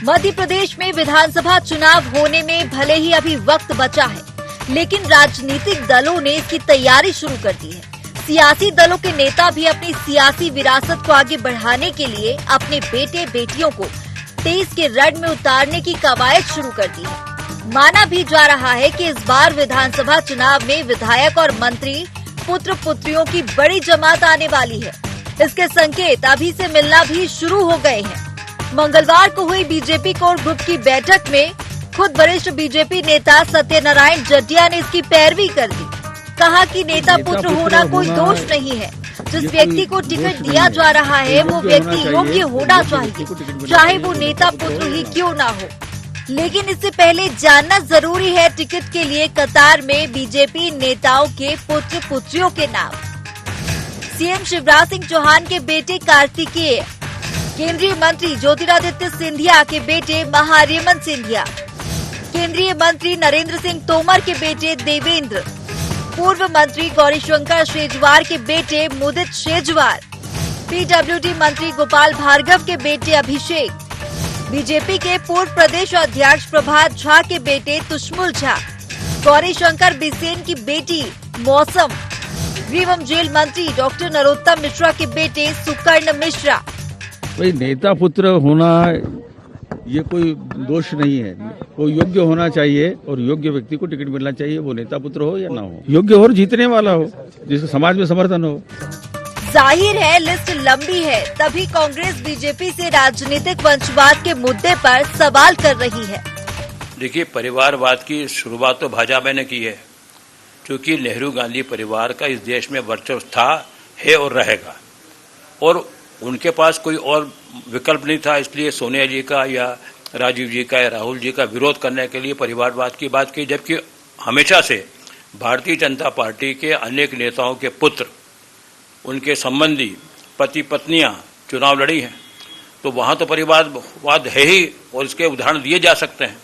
मध्य प्रदेश में विधानसभा चुनाव होने में भले ही अभी वक्त बचा है, लेकिन राजनीतिक दलों ने इसकी तैयारी शुरू कर दी है। सियासी दलों के नेता भी अपनी सियासी विरासत को आगे बढ़ाने के लिए अपने बेटे बेटियों को तेज के रण में उतारने की कवायद शुरू कर दी है। माना भी जा रहा है कि इस बार विधानसभा चुनाव में विधायक और मंत्री पुत्र पुत्रियों की बड़ी जमात आने वाली है। इसके संकेत अभी से मिलना भी शुरू हो गए हैं। मंगलवार को हुई बीजेपी कोर ग्रुप की बैठक में खुद वरिष्ठ बीजेपी नेता सत्यनारायण जटिया ने इसकी पैरवी कर दी। कहा कि नेता पुत्र होना कोई दोष नहीं है। जिस व्यक्ति को टिकट दिया जा रहा है वो व्यक्ति योग्य होना चाहिए, चाहे वो नेता पुत्र ही क्यों ना हो। लेकिन इससे पहले जानना जरूरी है टिकट के लिए कतार में बीजेपी नेताओं के पुत्र पुत्रियों के नाम। सीएम शिवराज सिंह चौहान के बेटे कार्तिकेय, केंद्रीय मंत्री ज्योतिरादित्य सिंधिया के बेटे महारिमन सिंधिया, केंद्रीय मंत्री नरेंद्र सिंह तोमर के बेटे देवेंद्र, पूर्व मंत्री गौरीशंकर शेजवार के बेटे मुदित शेजवार, पीडब्ल्यूडी मंत्री गोपाल भार्गव के बेटे अभिषेक, बीजेपी के पूर्व प्रदेश अध्यक्ष प्रभात झा के बेटे तुष्मुल झा, गौरीशंकर बिसेन की बेटी मौसम, गृह एवं जेल मंत्री डॉक्टर नरोत्तम मिश्रा के बेटे सुकर्ण मिश्रा। भाई नेता पुत्र होना ये कोई दोष नहीं है। वो योग्य होना चाहिए और योग्य व्यक्ति को टिकट मिलना चाहिए, वो नेता पुत्र हो या ना हो, योग्य हो और जीतने वाला हो, जिसका समाज में समर्थन हो। जाहिर है लिस्ट लंबी है, तभी कांग्रेस बीजेपी से राजनीतिक वंशवाद के मुद्दे पर सवाल कर रही है। देखिए, परिवारवाद की शुरुआत तो भाजपा ने की है, क्योंकि नेहरू गांधी परिवार का इस देश में वर्चस्व था, है और रहेगा, और उनके पास कोई और विकल्प नहीं था। इसलिए सोनिया जी का या राजीव जी का या राहुल जी का विरोध करने के लिए परिवारवाद की बात की, जबकि हमेशा से भारतीय जनता पार्टी के अनेक नेताओं के पुत्र, उनके संबंधी, पति पत्नियां चुनाव लड़ी हैं, तो वहां तो परिवारवाद है ही, और इसके उदाहरण दिए जा सकते हैं।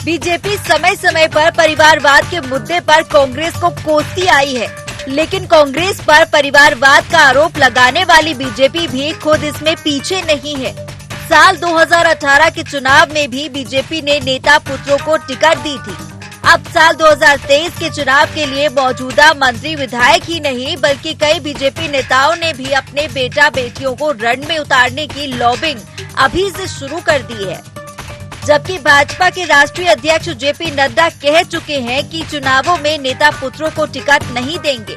बीजेपी समय समय पर परिवारवाद के मुद्दे पर कांग्रेस को कोसती आई है, लेकिन कांग्रेस पर परिवारवाद का आरोप लगाने वाली बीजेपी भी खुद इसमें पीछे नहीं है। साल 2018 के चुनाव में भी बीजेपी ने नेता पुत्रों को टिकट दी थी। अब साल 2023 के चुनाव के लिए मौजूदा मंत्री विधायक ही नहीं बल्कि कई बीजेपी नेताओं ने भी अपने बेटा बेटियों को रण में उतारने की लॉबिंग अभी से शुरू कर दी है। जबकि भाजपा के राष्ट्रीय अध्यक्ष जेपी नड्डा कह चुके हैं कि चुनावों में नेता पुत्रों को टिकट नहीं देंगे।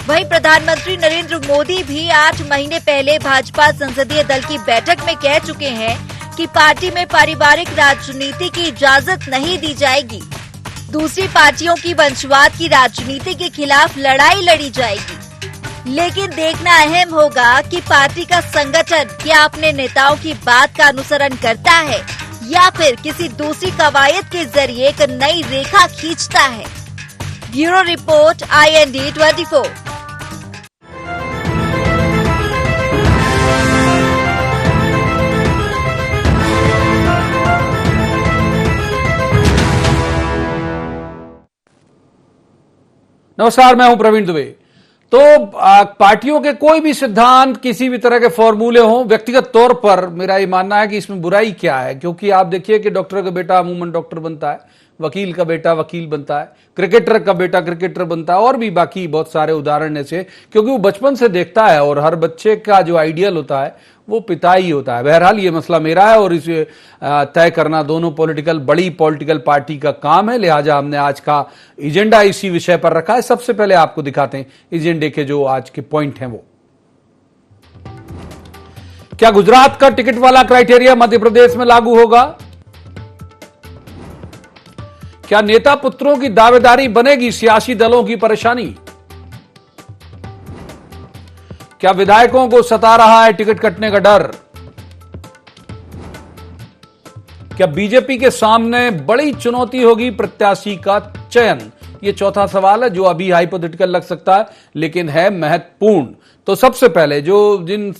वहीं प्रधानमंत्री नरेंद्र मोदी भी 8 महीने पहले भाजपा संसदीय दल की बैठक में कह चुके हैं कि पार्टी में पारिवारिक राजनीति की इजाजत नहीं दी जाएगी। दूसरी पार्टियों की वंशवाद की राजनीति के खिलाफ लड़ाई लड़ी जाएगी। लेकिन देखना अहम होगा कि पार्टी का संगठन क्या अपने नेताओं की बात का अनुसरण करता है या फिर किसी दूसरी कवायद के जरिए एक नई रेखा खींचता है। Bureau report IND 24। नमस्कार, मैं हूं प्रवीण दुबे। तो पार्टियों के कोई भी सिद्धांत, किसी भी तरह के फॉर्मूले हों, व्यक्तिगत तौर पर मेरा ये मानना है कि इसमें बुराई क्या है। क्योंकि आप देखिए कि डॉक्टर का बेटा अमूमन डॉक्टर बनता है, वकील का बेटा वकील बनता है, क्रिकेटर का बेटा क्रिकेटर बनता है, और भी बाकी बहुत सारे उदाहरण ऐसे, क्योंकि वो बचपन से देखता है और हर बच्चे का जो आइडियल होता है वो पिता ही होता है। बहरहाल ये मसला मेरा है और इसे तय करना दोनों बड़ी पॉलिटिकल पार्टी का काम है। लिहाजा हमने आज का एजेंडा इसी विषय पर रखा है। सबसे पहले आपको दिखाते हैं एजेंडे के जो आज के पॉइंट हैं। वो क्या गुजरात का टिकट वाला क्राइटेरिया मध्य प्रदेश में लागू होगा? क्या नेता पुत्रों की दावेदारी बनेगी सियासी दलों की परेशानी? क्या विधायकों को सता रहा है टिकट कटने का डर? क्या बीजेपी के सामने बड़ी चुनौती होगी प्रत्याशी का चयन? ये चौथा सवाल है जो अभी हाइपोथेटिकल लग सकता है लेकिन है महत्वपूर्ण। तो सबसे पहले जो जिन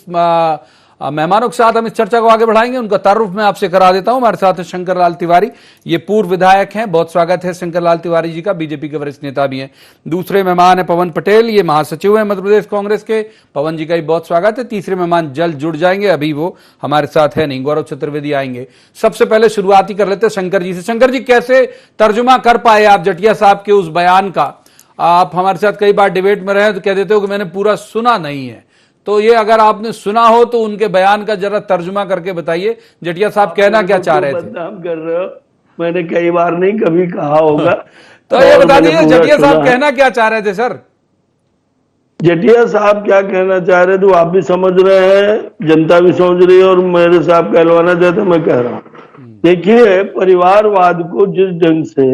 मेहमानों के साथ हम इस चर्चा को आगे बढ़ाएंगे, उनका तारुफ मैं आपसे करा देता हूं। हमारे साथ है शंकर लाल तिवारी, ये पूर्व विधायक हैं। बहुत स्वागत है शंकर लाल तिवारी जी का, बीजेपी के वरिष्ठ नेता भी हैं। दूसरे मेहमान है पवन पटेल, ये महासचिव है मध्य प्रदेश कांग्रेस के। पवन जी का भी बहुत स्वागत है। तीसरे मेहमान जल्द जुड़ जाएंगे, अभी वो हमारे साथ है नहीं, गौरव चतुर्वेदी आएंगे। सबसे पहले शुरुआती कर लेते हैं शंकर जी से। शंकर जी, कैसे तर्जुमा कर पाए आप जटिया साहब के उस बयान का? आप हमारे साथ कई बार डिबेट में रहे तो कह देते हो कि मैंने पूरा सुना नहीं है, तो ये अगर आपने सुना हो तो उनके बयान का जरा तर्जुमा करके बताइए, जटिया साहब कहना क्या चाह रहे थे? बदनाम कर रहे हो, मैंने कई बार नहीं कभी कहा होगा। तो ये बता दीजिए जटिया साहब कहना क्या चाह रहे थे सर? जटिया साहब क्या कहना चाह रहे थे वो आप भी समझ रहे हैं, जनता भी समझ रही है, और मेरे साहब कहलवाना चाहते मैं कह रहा हूं। देखिए, परिवारवाद को जिस ढंग से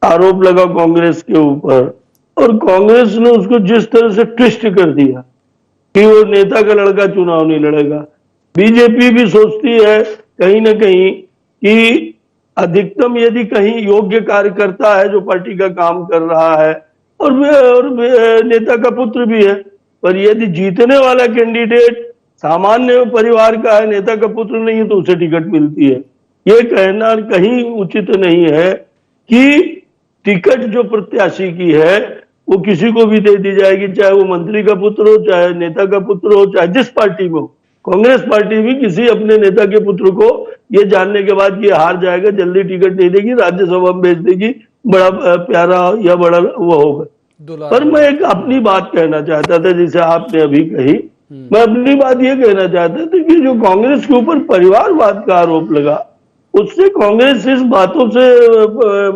आरोप लगा कांग्रेस के ऊपर, और कांग्रेस ने उसको जिस तरह से ट्विस्ट कर दिया कि वो नेता का लड़का चुनाव नहीं लड़ेगा। बीजेपी भी सोचती है कहीं ना कहीं कि अधिकतम यदि कहीं योग्य कार्यकर्ता है जो पार्टी का काम कर रहा है और नेता का पुत्र भी है, पर यदि जीतने वाला कैंडिडेट सामान्य परिवार का है, नेता का पुत्र नहीं है, तो उसे टिकट मिलती है। ये कहना कहीं उचित नहीं है कि टिकट जो प्रत्याशी की है वो किसी को भी दे दी जाएगी, चाहे वो मंत्री का पुत्र हो, चाहे नेता का पुत्र हो, चाहे जिस पार्टी में हो। कांग्रेस पार्टी भी किसी अपने नेता के पुत्र को ये जानने के बाद कि हार जाएगा जल्दी टिकट नहीं देगी, राज्यसभा में भेज देगी, बड़ा प्यारा या बड़ा वो होगा। पर मैं एक अपनी बात कहना चाहता था, जैसे आपने अभी कही, मैं अपनी बात ये कहना चाहता था कि जो कांग्रेस के ऊपर परिवारवाद का आरोप लगा, उससे कांग्रेस इस बातों से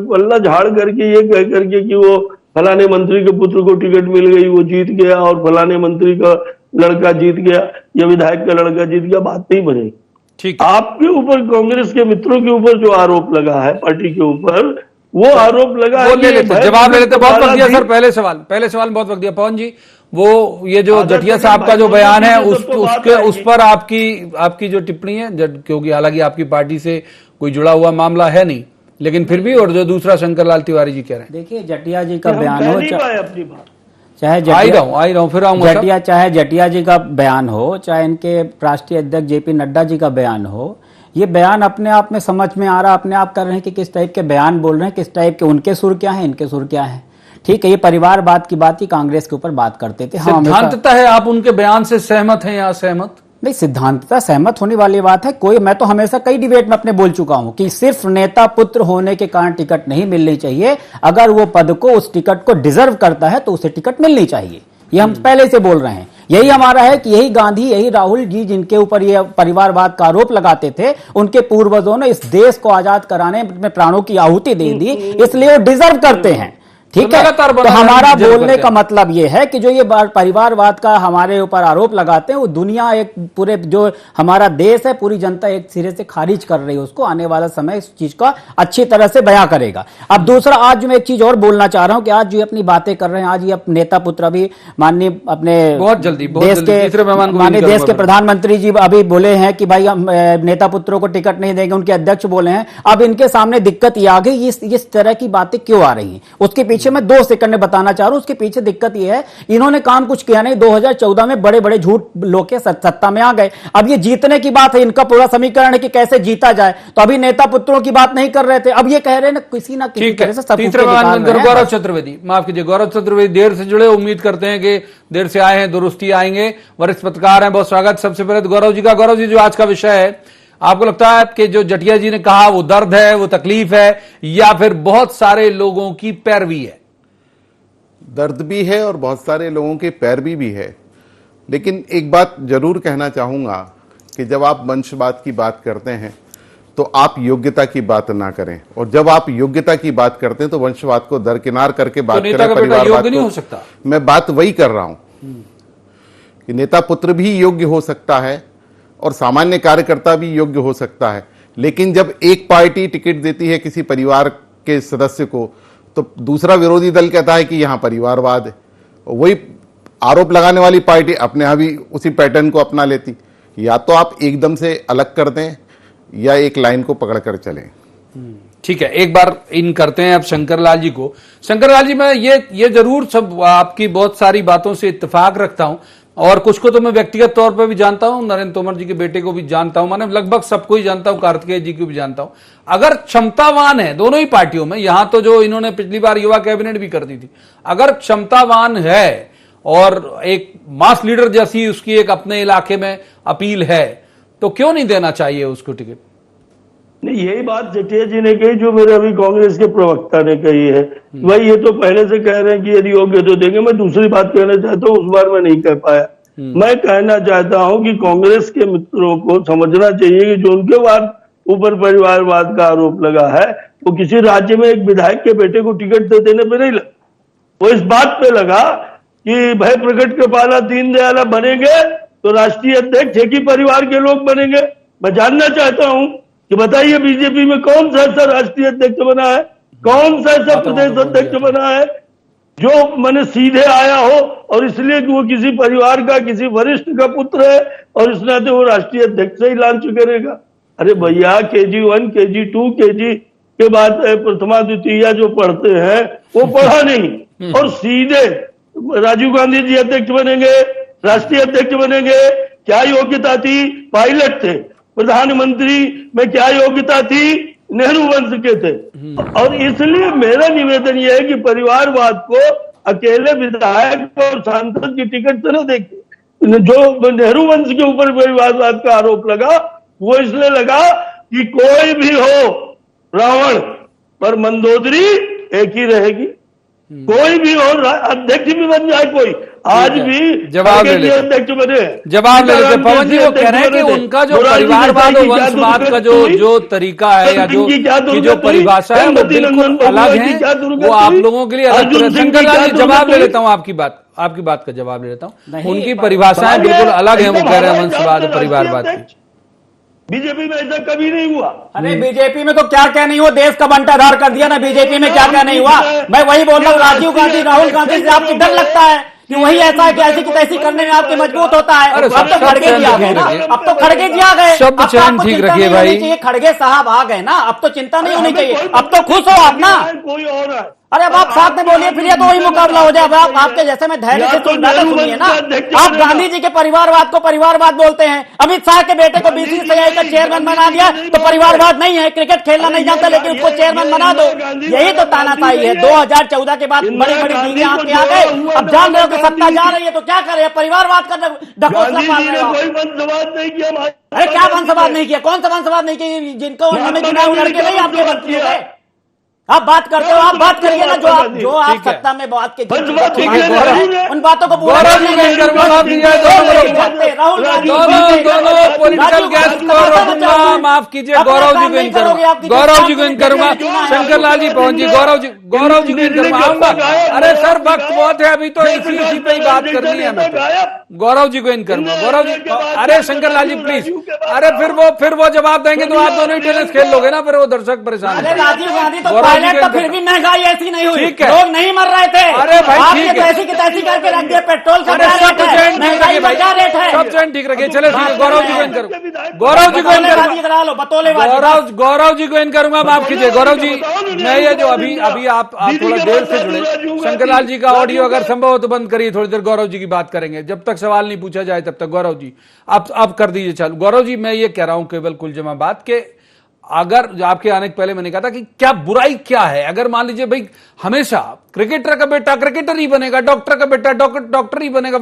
पल्ला झाड़ करके ये कह करके कि वो फलाने मंत्री के पुत्र को टिकट मिल गई, वो जीत गया, और फलाने मंत्री का लड़का जीत गया या विधायक का लड़का जीत गया, बात नहीं बनेगी। ठीक, आपके ऊपर, कांग्रेस के मित्रों के ऊपर जो आरोप लगा है पार्टी के ऊपर, वो आरोप लगा है। जवाब ले लेते, बहुत वक्त दिया सर। पहले सवाल में बहुत वक्त दिया। पवन जी, वो ये जो जटिया साहब का जो बयान है उस पर आपकी जो टिप्पणी है, क्योंकि हालांकि आपकी पार्टी से कोई जुड़ा हुआ मामला है नहीं, लेकिन फिर भी, और जो दूसरा शंकर लाल तिवारी जी कह रहे हैं, देखिए जटिया जी का बयान हो, चाहे जटिया जी का बयान हो, चाहे इनके राष्ट्रीय अध्यक्ष जेपी नड्डा जी का बयान हो, ये बयान अपने आप में समझ में आ रहा, अपने आप कर रहे हैं कि किस टाइप के बयान बोल रहे हैं, किस टाइप के उनके सुर क्या है, इनके सुर क्या है। ठीक है, ये परिवारवाद की बात ही कांग्रेस के ऊपर बात करते थे। सिद्धांततः है आप उनके बयान से सहमत हैं या असहमत? नहीं, सिद्धांततः सहमत होने वाली बात है। मैं तो हमेशा कई डिबेट में अपने बोल चुका हूं कि सिर्फ नेता पुत्र होने के कारण टिकट नहीं मिलनी चाहिए, अगर वो पद को, उस टिकट को डिजर्व करता है तो उसे टिकट मिलनी चाहिए। ये हम पहले से बोल रहे हैं। यही हमारा है कि यही गांधी, यही राहुल जी जिनके ऊपर ये परिवारवाद का आरोप लगाते थे, उनके पूर्वजों ने इस देश को आजाद कराने में प्राणों की आहुति दे दी, इसलिए वो डिजर्व करते हैं। ठीक है, तो हमारा बोलने का मतलब ये है कि जो ये परिवारवाद का हमारे ऊपर आरोप लगाते हैं, वो दुनिया, एक पूरे जो हमारा देश है, पूरी जनता एक सिरे से खारिज कर रही है उसको। आने वाला समय इस चीज का अच्छी तरह से बयां करेगा। अब दूसरा, आज मैं एक चीज और बोलना चाह रहा हूं कि आज जो अपनी बातें कर रहे हैं, आज ये नेता पुत्र अभी माननीय अपने माननीय देश के प्रधानमंत्री जी अभी बोले हैं कि भाई हम नेता पुत्रों को टिकट नहीं देंगे, उनके अध्यक्ष बोले हैं। अब इनके सामने दिक्कत ये आ गई, इस तरह की बातें क्यों आ रही है, उसके पीछे मैं 2 सेकंड में बताना चाह रहा हूं। उसके पीछे दिक्कत यह है, इन्होंने काम कुछ किया नहीं। 2014 में बड़े बड़े झूठ लोग के सत्ता में आ गए। अब ये जीतने की बात है, इनका पूरा समीकरण है कि कैसे जीता जाए, तो अभी नेता पुत्रों की बात नहीं कर रहे थे, अब ये कह रहे हैं किसी ना किसी तरह से। गौरव चतुर्वेदी, माफ कीजिए, गौरव चतुर्वेदी देर से जुड़े, उम्मीद करते हैं कि देर से आए हैं, दुरुस्ती आएंगे, वरिष्ठ पत्रकार हैं, बहुत स्वागत। सबसे पहले गौरव जी का। गौरव जी, जो आज का विषय है, आपको लगता है कि जो जटिया जी ने कहा वो दर्द है, वो तकलीफ है, या फिर बहुत सारे लोगों की पैरवी है? दर्द भी है और बहुत सारे लोगों के पैरवी भी है। लेकिन एक बात जरूर कहना चाहूंगा कि जब आप वंशवाद की बात करते हैं तो आप योग्यता की बात ना करें, और जब आप योग्यता की बात करते हैं तो वंशवाद को दरकिनार करके बात करें। परिवारवाद नहीं हो सकता। मैं बात वही कर रहा हूं कि नेता पुत्र भी योग्य हो सकता है और सामान्य कार्यकर्ता भी योग्य हो सकता है, लेकिन जब एक पार्टी टिकट देती है किसी परिवार के सदस्य को, तो दूसरा विरोधी दल कहता है कि यहां परिवारवाद है। वही आरोप लगाने वाली पार्टी अपने यहां भी उसी पैटर्न को अपना लेती। या तो आप एकदम से अलग कर दें या एक लाइन को पकड़कर चलें। ठीक है, एक बार इन करते हैं अब शंकर लाल जी को। शंकर लाल जी, मैं ये जरूर सब आपकी बहुत सारी बातों से इत्तेफाक रखता हूं, और कुछ को तो मैं व्यक्तिगत तौर पर भी जानता हूं, नरेंद्र तोमर जी के बेटे को भी जानता हूं, मैंने लगभग सबको ही जानता हूं, कार्तिकेय जी को भी जानता हूं। अगर क्षमतावान है दोनों ही पार्टियों में, यहां तो जो इन्होंने पिछली बार युवा कैबिनेट भी कर दी थी, अगर क्षमतावान है और एक मास लीडर जैसी उसकी एक अपने इलाके में अपील है, तो क्यों नहीं देना चाहिए उसको टिकट? नहीं, यही बात जटिया जी ने कही जो मेरे अभी कांग्रेस के प्रवक्ता ने कही है। भाई ये तो पहले से कह रहे हैं कि यदि योग्य तो देंगे। मैं दूसरी बात कहना चाहता हूँ, उस बार मैं नहीं कह पाया। मैं कहना चाहता हूँ कि कांग्रेस के मित्रों को समझना चाहिए कि जो उनके ऊपर परिवारवाद का आरोप लगा है, वो किसी राज्य में एक विधायक के बेटे को टिकट दे देने पर नहीं लगा। वो इस बात पे लगा कि भाई प्रकट कृपाला दीनदयाल बनेंगे तो राष्ट्रीय अध्यक्ष एक ही परिवार के लोग बनेंगे। मैं जानना चाहता हूं कि बताइए बीजेपी में कौन सा ऐसा राष्ट्रीय अध्यक्ष बना है, कौन सा ऐसा प्रदेश अध्यक्ष बना है जो मैंने सीधे आया हो और इसलिए कि वो किसी परिवार का किसी वरिष्ठ का पुत्र है और इस नाते वो राष्ट्रीय अध्यक्ष से ही लॉन्च करेगा। अरे भैया KG1 KG2 KG के बाद प्रथमा द्वितीय जो पढ़ते हैं वो पढ़ा नहीं और सीधे राजीव गांधी जी अध्यक्ष बनेंगे, राष्ट्रीय अध्यक्ष बनेंगे। क्या योग्यता थी? पायलट थे। प्रधानमंत्री में क्या योग्यता थी? नेहरू वंश के थे। और इसलिए मेरा निवेदन यह है कि परिवारवाद को अकेले विधायक और सांसद की टिकट से न देखे। जो नेहरू वंश के ऊपर परिवारवाद का आरोप लगा वो इसलिए लगा कि कोई भी हो रावण पर मंदोदरी एक ही रहेगी, कोई भी हो अध्यक्ष भी बन जाए कोई, आज भी जवाब ले लेते अध्यक्ष बने। जवाब ले लेते पवन जी, वो कह रहे हैं कि उनका जो परिवारवाद और वंशवाद का जो तरीका है या जो परिभाषा है वो बिल्कुल अलग है, वो आप लोगों के लिए अलग है। शंकर लाल जी, जवाब ले लेता हूँ आपकी बात का जवाब ले लेता हूँ। उनकी परिभाषाएं बिल्कुल अलग है, वो कह रहे हैं वंशवाद और परिवारवाद की। बीजेपी में ऐसा कभी नहीं हुआ। अरे बीजेपी में तो क्या क्या नहीं हुआ, देश का बंटाधार कर दिया ना। बीजेपी में क्या क्या नहीं हुआ, मैं वही बोल रहा हूँ। राजीव गांधी राहुल गांधी से आपको डर लगता है कि वही ऐसा है कि ऐसी की तैसी करने में आपके मजबूत होता है। अब तो खड़गे जी आ गए ना, अब तो खड़गे जी आ गए। शब्द चयन ठीक रखिए भाई। खड़गे साहब आ गए ना, अब तो चिंता नहीं होनी चाहिए। अब तो खुश हो आप ना। कोई और है। अरे अब आप साथ में बोलिए, फिर ये तो वही मुकाबला हो जाए। अब आप आपके जैसे में धैर्य से सुनिए ना। आप गांधी जी के परिवारवाद को परिवारवाद बोलते हैं, अमित शाह के बेटे को BCCI का चेयरमैन बना दिया तो परिवारवाद नहीं है। क्रिकेट खेलना नहीं जानता लेकिन उसको चेयरमैन बना दो, यही तो तानाशाही है। 2014 के बाद बड़ी बड़ी टीवी आके आ गए, अब जान रहे हो कि सत्ता जा रही है तो क्या करे, परिवारवाद का ढकोसला पाल रहे हो। कोई वंशवाद नहीं किया। अरे क्या वंशवाद नहीं किया, कौन सा वंशवाद नहीं किया? जिनको उन्होंने चुनाव लड़के नहीं आपके मंत्री थे। आप बात करते हो, आप बात करिए ना। जो आप सत्ता में बात के उन बातों को गौरव जी गोविंद माफ कीजिए, गौरव जी गोविंद करूंगा। शंकर लाल जी, पवन जी, गौरव जी गोविंद करूंगा। अरे सर वक्त बहुत है, अभी तो इसी पे ही बात करनी है हमें। गौरव जी गोविंद करूंगा। गौरव जी, अरे शंकर लाल जी प्लीज। अरे फिर वो जवाब देंगे तो आप दोनों ही टेनिस खेल लोगे ना, फिर वो दर्शक परेशान है। राजीव गांधी तो तो फिर भी महंगाई ऐसी नहीं हुई, लोग नहीं मर रहे थे। अरे भाई ठीक है, ऐसी की तैसी करके रख दिया। पेट्रोल का महंगाई का क्या रेट है? सब चैन ठीक रखिए। चले गौरव जी गोविंद करूंगा। गौरव जी गोविंद करूंगा। माफ कीजिए गौरव जी, मैं ये जो अभी आप थोड़ा देर से जुड़े, शंकर लाल जी का ऑडियो अगर संभव हो तो बंद करिए, थोड़ी देर गौरव जी की बात करेंगे। जब तक सवाल नहीं पूछा जाए तब तक गौरव जी आप कर दीजिए चालू। गौरव जी, मैं ये कह रहा हूं केवल कुल जमा बात के, अगर आपके आने के पहले मैंने कहा था कि क्या बुराई क्या है अगर मान लीजिए भाई हमेशा क्रिकेटर का बेटा क्रिकेटर ही बनेगा, डॉक्टर का बेटा डॉक्टर ही बनेगा,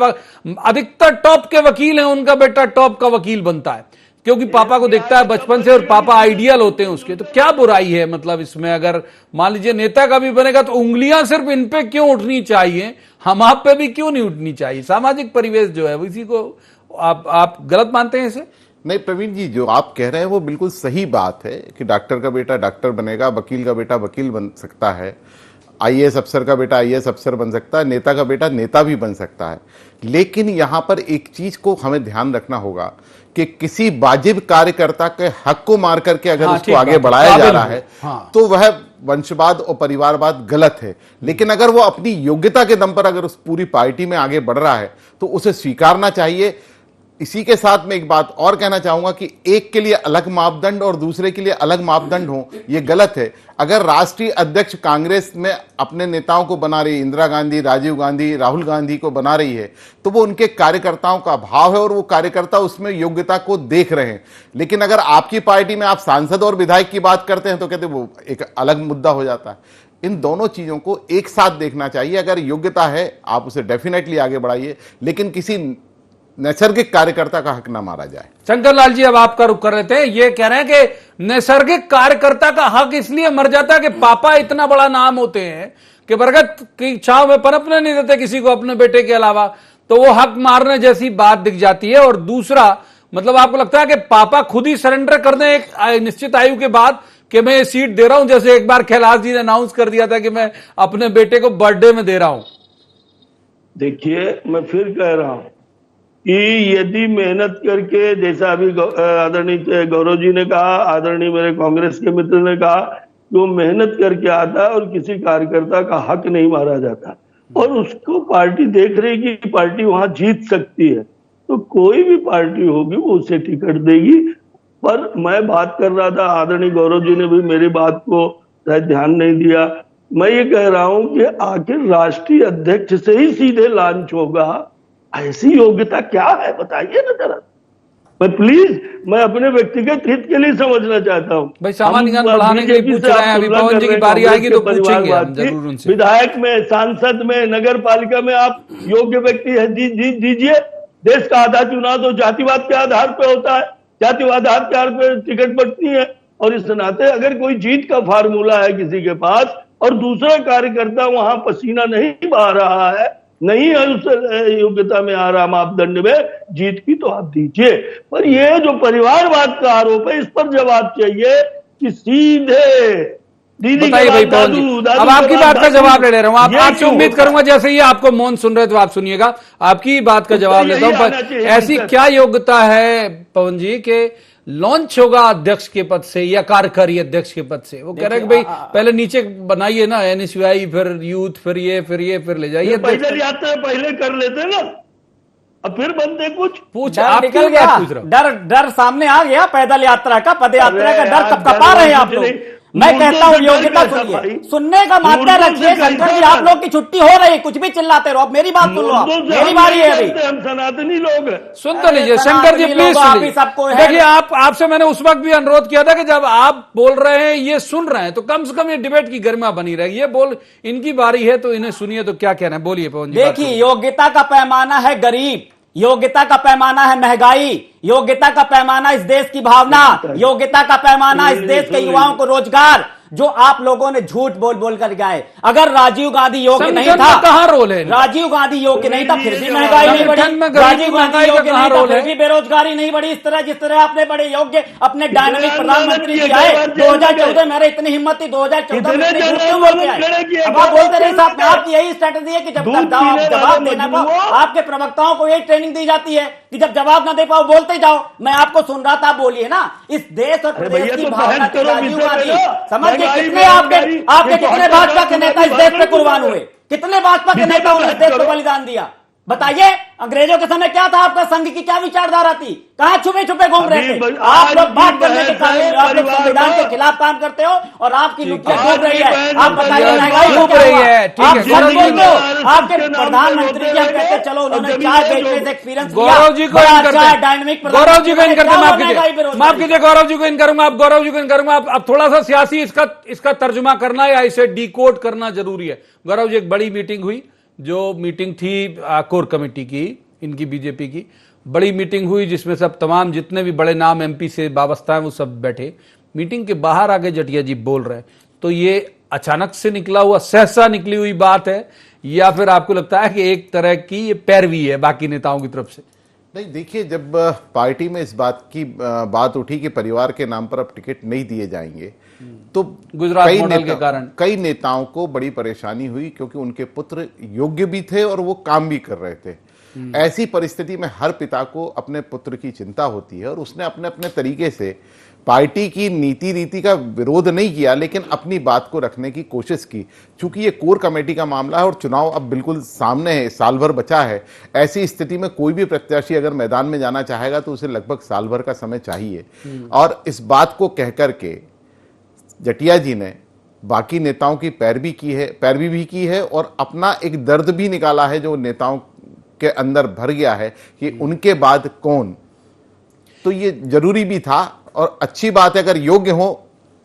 अधिकतर टॉप के वकील हैं उनका बेटा टॉप का वकील बनता है क्योंकि पापा को देखता है बचपन से और पापा आइडियल होते हैं उसके। तो क्या बुराई है मतलब इसमें? अगर मान लीजिए नेता का भी बनेगा तो उंगलियां सिर्फ इन पे क्यों उठनी चाहिए, हम आप पे भी क्यों नहीं उठनी चाहिए? सामाजिक परिवेश जो है इसी को आप गलत मानते हैं इसे? नहीं प्रवीण जी, जो आप कह रहे हैं वो बिल्कुल सही बात है कि डॉक्टर का बेटा डॉक्टर बनेगा, वकील का बेटा वकील बन सकता है, IAS अफसर का बेटा IAS अफसर बन सकता है, नेता का बेटा नेता भी बन सकता है। लेकिन यहां पर एक चीज को हमें ध्यान रखना होगा कि किसी वाजिब कार्यकर्ता के हक को मार करके अगर उसको आगे बढ़ाया जा रहा है तो वह वंशवाद और परिवारवाद गलत है। लेकिन अगर वो अपनी योग्यता के दम पर अगर उस पूरी पार्टी में आगे बढ़ रहा है तो उसे स्वीकारना चाहिए। इसी के साथ में एक बात और कहना चाहूंगा कि एक के लिए अलग मापदंड और दूसरे के लिए अलग मापदंड हो, ये गलत है। अगर राष्ट्रीय अध्यक्ष कांग्रेस में अपने नेताओं को बना रही, इंदिरा गांधी, राजीव गांधी, राहुल गांधी को बना रही है, तो वो उनके कार्यकर्ताओं का भाव है और वो कार्यकर्ता उसमें योग्यता को देख रहे हैं। लेकिन अगर आपकी पार्टी में आप सांसद और विधायक की बात करते हैं तो कहते वो एक अलग मुद्दा हो जाता है। इन दोनों चीजों को एक साथ देखना चाहिए। अगर योग्यता है आप उसे डेफिनेटली आगे बढ़ाइए, लेकिन किसी नैसर्गिक कार्यकर्ता का हक ना मारा जाए। शंकर लाल जी, अब आपका रुख कर लेते हैं। ये कह रहे हैं कि नैसर्गिक कार्यकर्ता का हक इसलिए मर जाता है कि पापा इतना बड़ा नाम होते हैं कि बरगद की छांव में पनपने नहीं देते किसी को अपने बेटे के अलावा, तो वो हक मारने जैसी बात दिख जाती है। और दूसरा, मतलब आपको लगता है कि पापा खुद ही सरेंडर कर दें एक निश्चित आयु के बाद कि मैं ये सीट दे रहा हूं, जैसे एक बार कैलाश जी ने अनाउंस कर दिया था कि मैं अपने बेटे को बर्थडे में दे रहा हूं। देखिए, मैं फिर कह रहा हूं कि यदि मेहनत करके, जैसा अभी आदरणीय गौरव जी ने कहा, आदरणीय मेरे कांग्रेस के मित्र ने कहा कि वो मेहनत करके आता है और किसी कार्यकर्ता का हक नहीं मारा जाता, और उसको पार्टी देख रही कि पार्टी वहां जीत सकती है, तो कोई भी पार्टी होगी वो उसे टिकट देगी। पर मैं बात कर रहा था, आदरणीय गौरव जी ने भी मेरी बात को शायद ध्यान नहीं दिया। मैं ये कह रहा हूं कि आखिर राष्ट्रीय अध्यक्ष से ही सीधे लॉन्च होगा, ऐसी योग्यता क्या है बताइए ना जरा। मैं अपने व्यक्तिगत हित के लिए समझना चाहता हूँ। भाई सामान्य ज्ञान बढ़ाने के लिए पूछ रहे हैं, अभी पवन जी की बारी आएगी तो पूछेंगे हम जरूर उनसे। विधायक में, सांसद में, नगर पालिका में आप योग्य व्यक्ति है दीजिए। देश का आधा चुनाव तो जातिवाद के आधार पे होता है, जातिवाद आधार के आधार पर टिकट बढ़ती है, और इस नाते अगर कोई जीत का फार्मूला है किसी के पास और दूसरा कार्यकर्ता वहां पसीना नहीं बहा रहा है, नहीं है उस योग्यता में आ रहा मापदंड में जीत की, तो आप दीजिए। पर ये जो परिवारवाद का आरोप है, इस पर जवाब चाहिए कि सीधे दीदी बताइए भाई पवन जी, अब आपकी बात का जवाब ले रहा हूं। आपसे उम्मीद करूंगा जैसे ही आपको मौन सुन रहे तो आप सुनिएगा, आपकी बात का जवाब लेता हूं। पर ऐसी क्या योग्यता है पवन जी के लॉन्च होगा अध्यक्ष के पद से या कार्यकारी अध्यक्ष के पद से? वो कह रहे हैं कि भाई पहले नीचे बनाइए ना, एनएसयूआई, फिर यूथ, फिर ले जाइए। पैदल यात्रा पहले कर लेते ना, अब फिर बनते कुछ डर निकल गया, डर सामने आ गया। पैदल यात्रा का, पद यात्रा का डर कब कपा रहे हैं आप लोग? मैं कहता हूँ योग्यता सुनिए, सुनने का मात्रा रखिए। शंकर जी, आप लोग की छुट्टी हो रही, कुछ भी चिल्लाते रहो। अब मेरी बात सुन लो, मेरी बारी है अभी। हम सनातनी लोग सुन तो लीजिए शंकर जी, प्लीज सुनिए। देखिए, आपसे मैंने उस वक्त भी अनुरोध किया था कि जब आप बोल रहे हैं, ये सुन रहे हैं, तो कम से कम ये डिबेट की गरिमा बनी रहेगी। ये बोल, इनकी बारी है तो इन्हें सुनिए, तो क्या कहना है बोलिए पवन जी। देखिए, योग्यता का पैमाना है गरीब, योग्यता का पैमाना है महंगाई, योग्यता का पैमाना इस देश की भावना, योग्यता का पैमाना इस देश के युवाओं को रोजगार, जो आप लोगों ने झूठ बोल बोल कर गए। अगर राजीव गांधी योग्य नहीं था, कहां रोल है? राजीव गांधी योग्य नहीं था, फिर भी महंगाई नहीं बढ़ी। राजीव गांधी योग्य नहीं था, फिर भी बेरोजगारी नहीं बढ़ी। इस तरह जिस तरह आपने बड़े योग्य अपने डायनामिक प्रधानमंत्री जी आए 2014, मेरे इतनी हिम्मत थी 2014 में क्यों बोल के आए? अब आप बोलते रहे साहब, आपकी यही स्ट्रेटेजी है कि जब जवाब देना पाओ, आपके प्रवक्ताओं को यही ट्रेनिंग दी जाती है कि जब जवाब ना दे पाओ बोलते जाओ। मैं आपको सुन रहा था, बोलिए ना। इस देश और प्रदेश की भावना थी राजीव गांधी, समझ कितने आपके कितने भाजपा के नेता इस देश पे कुर्बान हुए, कितने भाजपा के नेता इस देश को बलिदान दिया? बताइए, अंग्रेजों के समय क्या था? आपका संघ की क्या विचारधारा थी? कहां छुपे छुपे घूम रहे थे आप लोग? बात करने के कारण आप लोग संविधान के खिलाफ काम करते हो और आपकी लुटिया घूम रही है। आप बताइए, महंगाई घूम रही है, आप सब बोलते हो। आपके प्रधानमंत्री जी कहते हैं चलो उन्होंने चाय बेचने से एक्सपीरियंस किया। गौरव जी को इन करते, डायनामिक गौरव जी को इन करते, माफ कीजिए गौरव जी को इन करूंगा, आप गौरव जी को इन करूंगा। अब थोड़ा सा सियासी इसका तर्जुमा करना या इसे डिकोड करना जरूरी है। गौरव जी, एक बड़ी मीटिंग हुई, जो मीटिंग थी कोर कमेटी की, इनकी बीजेपी की बड़ी मीटिंग हुई, जिसमें सब तमाम जितने भी बड़े नाम एमपी से वाबस्ता है वो सब बैठे। मीटिंग के बाहर आके जटिया जी बोल रहे हैं, तो ये अचानक से निकला हुआ, सहसा निकली हुई बात है, या फिर आपको लगता है कि एक तरह की ये पैरवी है बाकी नेताओं की तरफ से? नहीं, देखिए, जब पार्टी में इस बात की बात उठी कि परिवार के नाम पर अब टिकट नहीं दिए जाएंगे, तो गुजरात मॉडल के कारण कई नेताओं को बड़ी परेशानी हुई, क्योंकि उनके पुत्र योग्य भी थे और वो काम भी कर रहे थे। ऐसी परिस्थिति में हर पिता को अपने पुत्र की चिंता होती है, और उसने अपने अपने तरीके से पार्टी की नीति रीति का विरोध नहीं किया, लेकिन अपनी बात को रखने की कोशिश की। चूंकि ये कोर कमेटी का मामला है और चुनाव अब बिल्कुल सामने है, साल भर बचा है, ऐसी स्थिति में कोई भी प्रत्याशी अगर मैदान में जाना चाहेगा तो उसे लगभग साल भर का समय चाहिए। और इस बात को कहकर के जटिया जी ने बाकी नेताओं की पैरवी भी की है और अपना एक दर्द भी निकाला है जो नेताओं के अंदर भर गया है कि उनके बाद कौन। तो ये जरूरी भी था और अच्छी बात है, अगर योग्य हो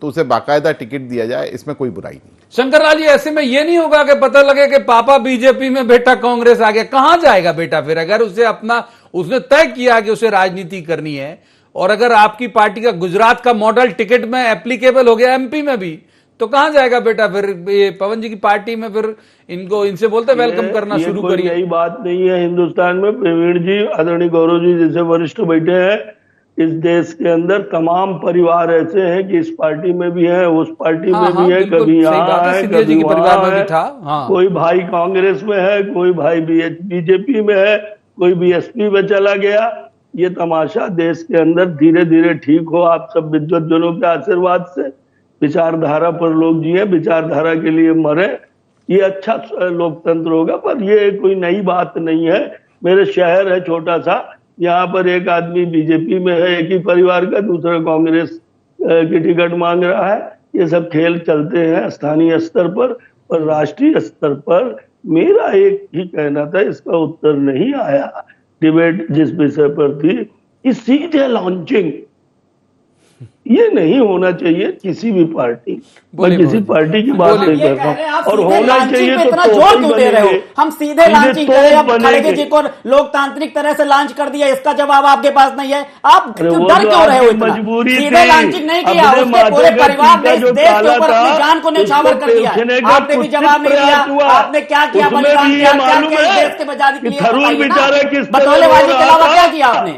तो उसे बाकायदा टिकट दिया जाए, इसमें कोई बुराई नहीं। शंकरलाल जी, ऐसे में ये नहीं होगा कि पता लगे कि पापा बीजेपी में, बेटा कांग्रेस आ गया, कहां जाएगा बेटा फिर? अगर उसने तय किया कि उसे राजनीति करनी है और अगर आपकी पार्टी का गुजरात का मॉडल टिकट में एप्लीकेबल हो गया एमपी में भी, तो कहां जाएगा बेटा फिर? ये पवन जी की पार्टी में फिर इनसे बोलते वेलकम करना शुरू करिए। नई बात नहीं है हिंदुस्तान में। प्रवीण जी, आदरणीय गौरव जी जैसे वरिष्ठ बैठे हैं, इस देश के अंदर तमाम परिवार ऐसे हैं कि इस पार्टी में भी है, उस पार्टी में भी है, कभी यहाँ है, कभी वहाँ है। कोई भाई कांग्रेस में है, कोई भाई बीजेपी में है, कोई बीएसपी में चला गया। ये तमाशा देश के अंदर धीरे धीरे ठीक हो, आप सब विद्वज्जनों के आशीर्वाद से। विचारधारा पर लोग जिए, विचारधारा के लिए मरे, ये अच्छा लोकतंत्र होगा। पर ये कोई नई बात नहीं है। मेरे शहर है छोटा सा, यहाँ पर एक आदमी बीजेपी में है, एक ही परिवार का, दूसरा कांग्रेस की टिकट मांग रहा है। ये सब खेल चलते हैं स्थानीय स्तर पर। और राष्ट्रीय स्तर पर मेरा एक ही कहना था, इसका उत्तर नहीं आया डिबेट जिस विषय पर थी, इस सीधे लॉन्चिंग ये नहीं होना चाहिए किसी भी पार्टी। मैं किसी पार्टी की बात नहीं कर रहा हूँ। और होना चाहिए तो इतना जोर क्यों दे रहे हो? हम सीधे लॉन्चिंग करें, अब खड़गे जी को लोकतांत्रिक तरह से लॉन्च कर दिया, इसका जवाब आपके पास नहीं है। आप डर क्यों रहे हो इतना? सीधे लॉन्चिंग नहीं किया, उसके पूरे परिवार ने इस देश के ऊपर अपनी जान को न्यौछावर कर दिया। आपने भी जवाब नहीं दिया। आपने क्या किया? बलिदान किया इस देश के आजादी के लिए? बतौलेबाजी के अलावा क्या किया आपने?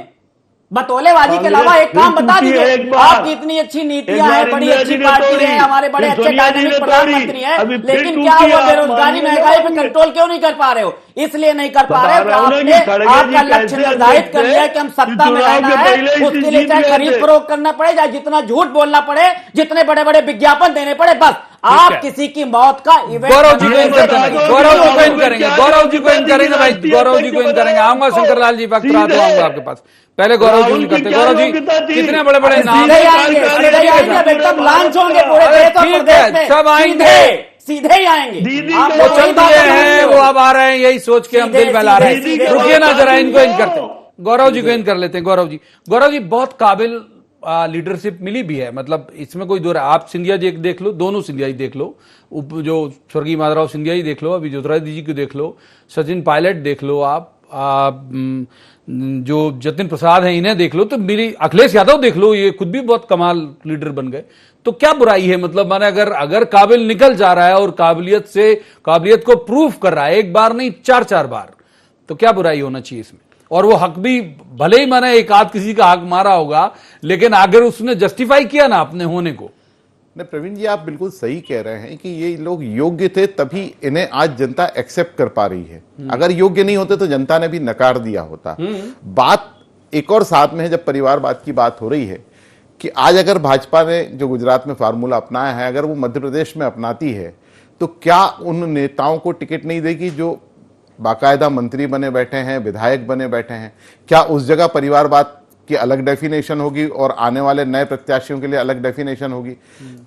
बतौलेबाजी के अलावा एक काम बता दीजिए। आपकी इतनी अच्छी नीतियां हैं, बड़ी अच्छी पार्टी है, हमारे बड़े अच्छे डायनेमिक प्रधानमंत्री हैं, लेकिन क्या हुआ? बेरोजगारी महंगाई पे कंट्रोल क्यों नहीं कर पा रहे हो? इसलिए नहीं कर पा रहे आपने आपका लक्ष्य निर्धारित कर लिया कि हम सत्ता में रहना है। उसके लिए चाहे खरीद फरोख्त करना पड़े, चाहे जितना झूठ बोलना पड़े, जितने बड़े बड़े विज्ञापन देने पड़े, बस आप किसी की मौत का इवेंट। गौरव जी को इन करेंगे, गौरव जी को इन करेंगे भाई, गौरव जी को इन करेंगे। आऊंगा शंकरलाल जी, वक्त रहा तो आऊंगा आपके पास। पहले गौरव जी करते। गौरव जी, कितने बड़े बड़े नाम एकदम लॉन्च होंगे पूरे देश और प्रदेश में, सब आएंगे, सीधे ही आएंगे। आप वो चल दिए हैं, वो अब आ रहे हैं, यही सोच के हम दिल बहला रहे हैं। रुकिए ना जरा, इनको इन करते। गौरव जी को इन कर लेते हैं। गौरव जी बहुत काबिल लीडरशिप मिली भी है, मतलब इसमें कोई दो। आप सिंधिया जी देख लो, दोनों सिंधिया जी देख लो, जो स्वर्गीय माधवराव सिंधिया जी देख लो, अभी ज्योतिरादित्य जी को देख लो, सचिन पायलट देख लो, आप जो जतिन प्रसाद हैं इन्हें देख लो, तो मेरी अखिलेश यादव देख लो, ये खुद भी बहुत कमाल लीडर बन गए। तो क्या बुराई है? मतलब माने अगर काबिल निकल जा रहा है और काबिलियत को प्रूव कर रहा है, एक बार नहीं 4 बार, तो क्या बुराई होना चाहिए इसमें? और वो हक भी भले ही माने एक आध किसी का हक मारा होगा, लेकिन अगर उसने जस्टिफाई किया ना अपने होने को। नहीं प्रवीण जी, आप बिल्कुल सही कह रहे हैं कि ये लोग योग्य थे, तभी इन्हें आज जनता एक्सेप्ट कर पा रही है। अगर योग्य नहीं होते तो जनता ने भी नकार दिया होता। बात एक और साथ में है, जब परिवारवाद की बात हो रही है, कि आज अगर भाजपा ने जो गुजरात में फार्मूला अपनाया है, अगर वो मध्य प्रदेश में अपनाती है, तो क्या उन नेताओं को टिकट नहीं देगी जो बाकायदा मंत्री बने बैठे हैं, विधायक बने बैठे हैं? क्या उस जगह परिवारवाद की अलग डेफिनेशन होगी और आने वाले नए प्रत्याशियों के लिए अलग डेफिनेशन होगी?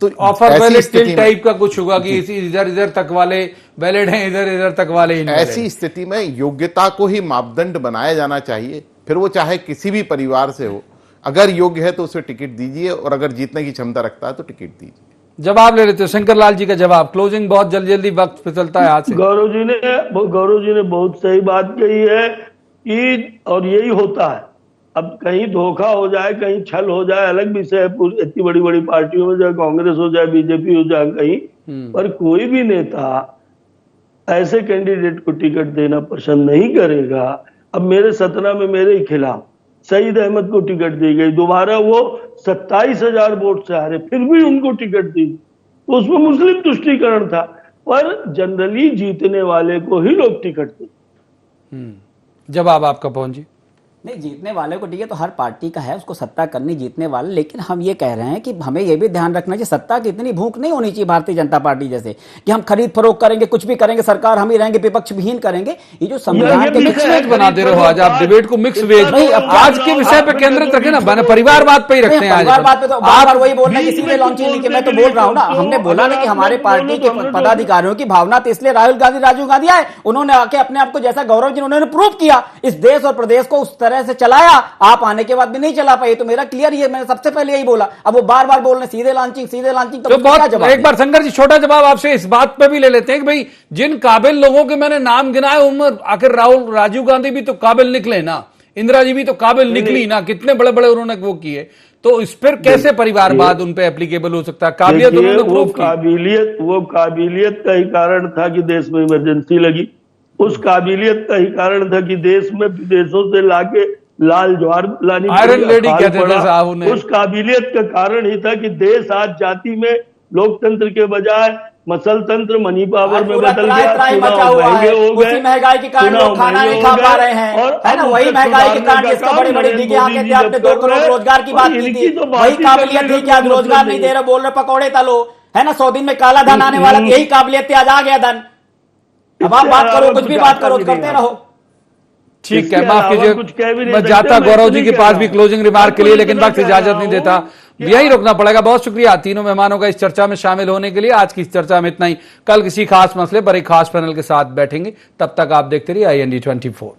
तो ऑफर बैलेट टाइप का कुछ होगा कि इधर तक वाले बैलेट हैं, इधर तक वाले। ऐसी स्थिति में योग्यता को ही मापदंड बनाया जाना चाहिए, फिर वो चाहे किसी भी परिवार से हो। अगर योग्य है तो उसे टिकट दीजिए, और अगर जीतने की क्षमता रखता है तो टिकट दीजिए। जवाब ले लेते हो शंकरलाल जी का जवाब, क्लोजिंग बहुत जल्दी वक्त पे चलता है आज से। गौरव जी ने बहुत सही बात कही है कि, और यही होता है, अब कहीं धोखा हो जाए, कहीं छल हो जाए, अलग विषय है। इतनी बड़ी बड़ी पार्टियों में, चाहे कांग्रेस हो जाए, बीजेपी हो जाए, कहीं पर कोई भी नेता ऐसे कैंडिडेट को टिकट देना पसंद नहीं करेगा। अब मेरे सतना में मेरे ही खिलाफ सईद अहमद को टिकट दी गई, दोबारा वो 27,000 वोट से हारे, फिर भी उनको टिकट दी, तो उसमें मुस्लिम तुष्टीकरण था। पर जनरली जीतने वाले को ही लोग टिकट देते। जवाब आपका पहुंची। नहीं, जीतने वाले को ठीक है, तो हर पार्टी का है उसको सत्ता करनी, जीतने वाले। लेकिन हम ये कह रहे हैं कि हमें ये भी ध्यान रखना चाहिए, सत्ता की इतनी भूख नहीं होनी चाहिए भारतीय जनता पार्टी जैसे कि हम खरीद फरोख्त करेंगे, कुछ भी करेंगे, सरकार हम ही रहेंगे, विपक्ष विहीन करेंगे। ये जो संविधान के मिक्स वेज बना दे रहे हो आज आप, डिबेट को मिक्स वेज। आज के विषय पे केंद्रित रखे ना, परिवारवाद पे ही रखते हैं। परिवारवाद पे तो बार वही बोल रहे हैं कि सीधे लॉन्चिंग नहीं, मैं तो बोल रहा हूँ ना, हमने बोला ना कि हमारे पार्टी के पदाधिकारियों की भावना तो इसलिए राजीव गांधी आए, उन्होंने आके अपने आप को जैसा गौरव जी उन्होंने प्रूव किया, इस देश और प्रदेश को उस तरह से चलाया। आप आने के बाद भी नहीं चला पाए, तो मेरा क्लियर ही है, मैंने सबसे पहले यही बोला। अब वो बार बार बोल रहे सीधे लॉन्चिंग, तो बहुत एक बार शंकर जी छोटा जवाब आपसे इस बात पे भी ले लेते हैं कि भाई जिन काबिल लोगों के मैंने नाम गिनाए उनमें आखिर राजीव गांधी भी तो काबिल निकले ना, इंदिरा जी भी तो काबिल निकली ना, कितने बड़े बड़े उन्होंने वो किए, तो इस पर कैसे परिवारवाद उन पे एप्लीकेबल हो सकता है? काबिलियत उन्होंने प्रूव की। वो काबिलियत का ही कारण था कि देश में इमरजेंसी लगी, उस काबिलियत का ही कारण था कि देश में विदेशों से लाके लाल ज्वार लानी, आयरन लेडी कहते थे साहब उन्हें। उस काबिलियत का कारण ही था कि देश आज जाति में लोकतंत्र के बजाय मसल तंत्र मनी पावर में बदल गया, महंगे हो गए, महंगाई के कारण लोग खाना नहीं खा पा रहे हैं, है ना, वही महंगाई के कारण जिसका बड़ी बड़ी दिखे आके थे, आपने 2 करोड़ रोजगार की बात की थी, वही काबिलियत थी कि आज रोजगार नहीं दे रहे, बोल रहे पकौड़े तलो, है ना, 100 दिन में काला धन आने वाला, यही काबिलियत थी, आज आ गया धन। अब आप बात करो, कुछ भी बात करो, करते रहो। ठीक है, माफ कीजिए, मैं जाता गौरव जी के पास भी क्लोजिंग रिमार्क के लिए, लेकिन वक्त इजाजत नहीं देता, यही रुकना पड़ेगा। बहुत शुक्रिया तीनों मेहमानों का इस चर्चा में शामिल होने के लिए। आज की इस चर्चा में इतना ही, कल किसी खास मसले पर एक खास पैनल के साथ बैठेंगे, तब तक आप देखते रहिए IND 24।